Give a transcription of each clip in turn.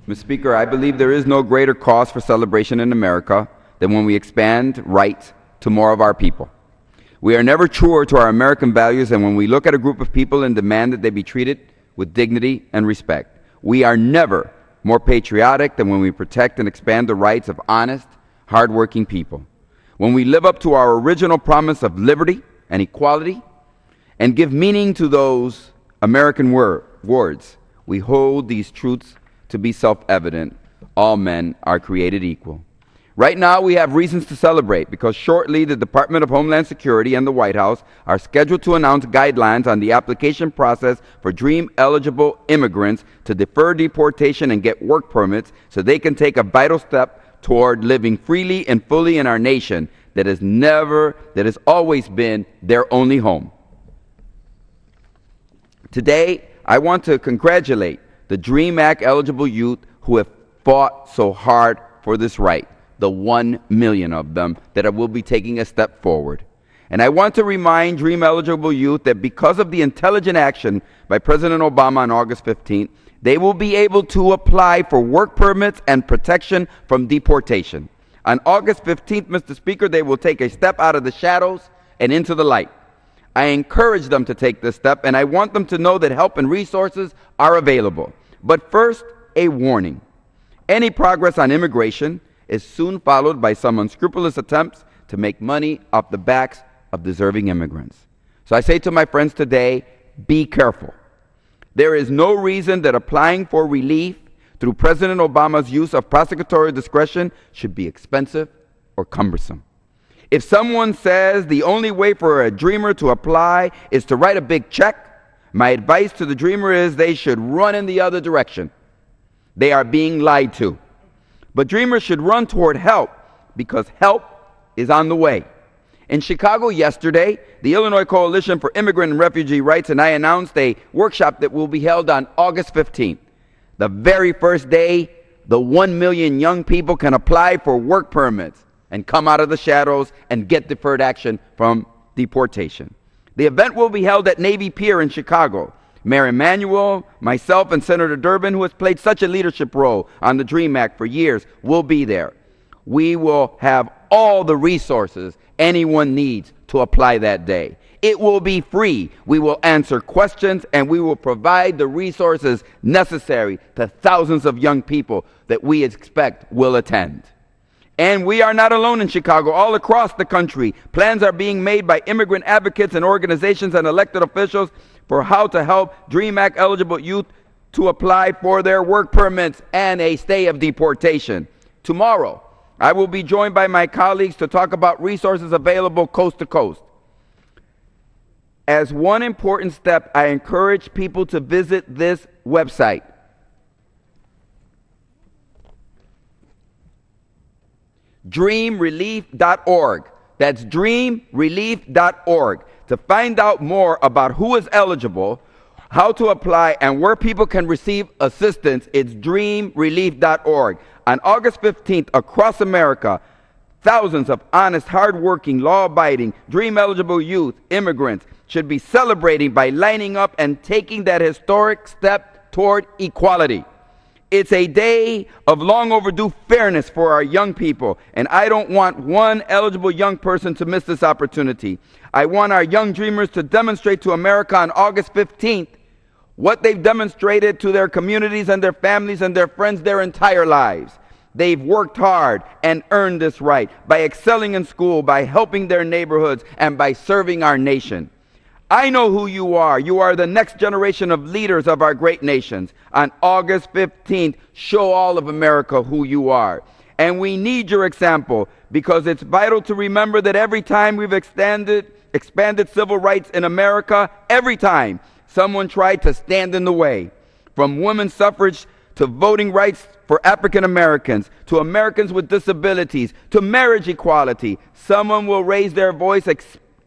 Mr. Speaker, I believe there is no greater cause for celebration in America than when we expand rights to more of our people. We are never truer to our American values than when we look at a group of people and demand that they be treated with dignity and respect. We are never more patriotic than when we protect and expand the rights of honest, hardworking people. When we live up to our original promise of liberty and equality and give meaning to those American words, we hold these truths to be self-evident. All men are created equal. Right now, we have reasons to celebrate because shortly the Department of Homeland Security and the White House are scheduled to announce guidelines on the application process for DREAM-eligible immigrants to defer deportation and get work permits so they can take a vital step toward living freely and fully in our nation that has always been their only home. Today, I want to congratulate the DREAM Act eligible youth who have fought so hard for this right, the 1 million of them that will be taking a step forward. And I want to remind DREAM eligible youth that because of the intelligent action by President Obama on August 15th, they will be able to apply for work permits and protection from deportation. On August 15th, Mr. Speaker, they will take a step out of the shadows and into the light. I encourage them to take this step, and I want them to know that help and resources are available. But first, a warning. Any progress on immigration is soon followed by some unscrupulous attempts to make money off the backs of deserving immigrants. So I say to my friends today, be careful. There is no reason that applying for relief through President Obama's use of prosecutorial discretion should be expensive or cumbersome. If someone says the only way for a dreamer to apply is to write a big check, my advice to the dreamer is they should run in the other direction. They are being lied to. But dreamers should run toward help because help is on the way. In Chicago yesterday, the Illinois Coalition for Immigrant and Refugee Rights and I announced a workshop that will be held on August 15th. The very first day, the 1 million young people can apply for work permits and come out of the shadows and get deferred action from deportation. The event will be held at Navy Pier in Chicago. Mayor Emanuel, myself, and Senator Durbin, who has played such a leadership role on the DREAM Act for years, will be there. We will have all the resources anyone needs to apply that day. It will be free. We will answer questions, and we will provide the resources necessary to thousands of young people that we expect will attend. And we are not alone in Chicago. All across the country, plans are being made by immigrant advocates and organizations and elected officials for how to help DREAM Act eligible youth to apply for their work permits and a stay of deportation. Tomorrow, I will be joined by my colleagues to talk about resources available coast to coast. As one important step, I encourage people to visit this website. DreamRelief.org. That's DreamRelief.org. To find out more about who is eligible, how to apply, and where people can receive assistance, it's DreamRelief.org. On August 15th, across America, thousands of honest, hardworking, law-abiding, DREAM-eligible youth, immigrants, should be celebrating by lining up and taking that historic step toward equality. It's a day of long overdue fairness for our young people, and I don't want one eligible young person to miss this opportunity. I want our young dreamers to demonstrate to America on August 15th what they've demonstrated to their communities and their families and their friends their entire lives. They've worked hard and earned this right by excelling in school, by helping their neighborhoods, and by serving our nation. I know who you are. You are the next generation of leaders of our great nations. On August 15th, show all of America who you are. And we need your example because it's vital to remember that every time we've expanded civil rights in America, every time someone tried to stand in the way. From women's suffrage to voting rights for African Americans, to Americans with disabilities, to marriage equality, someone will raise their voice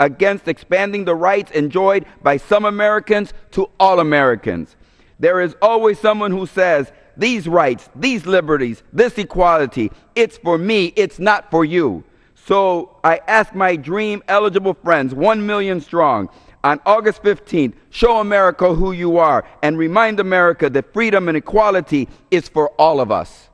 against expanding the rights enjoyed by some Americans to all Americans. There is always someone who says, these rights, these liberties, this equality, it's for me, it's not for you. So I ask my DREAM eligible friends, 1 million strong, On August 15th, show America who you are and remind America that freedom and equality is for all of us.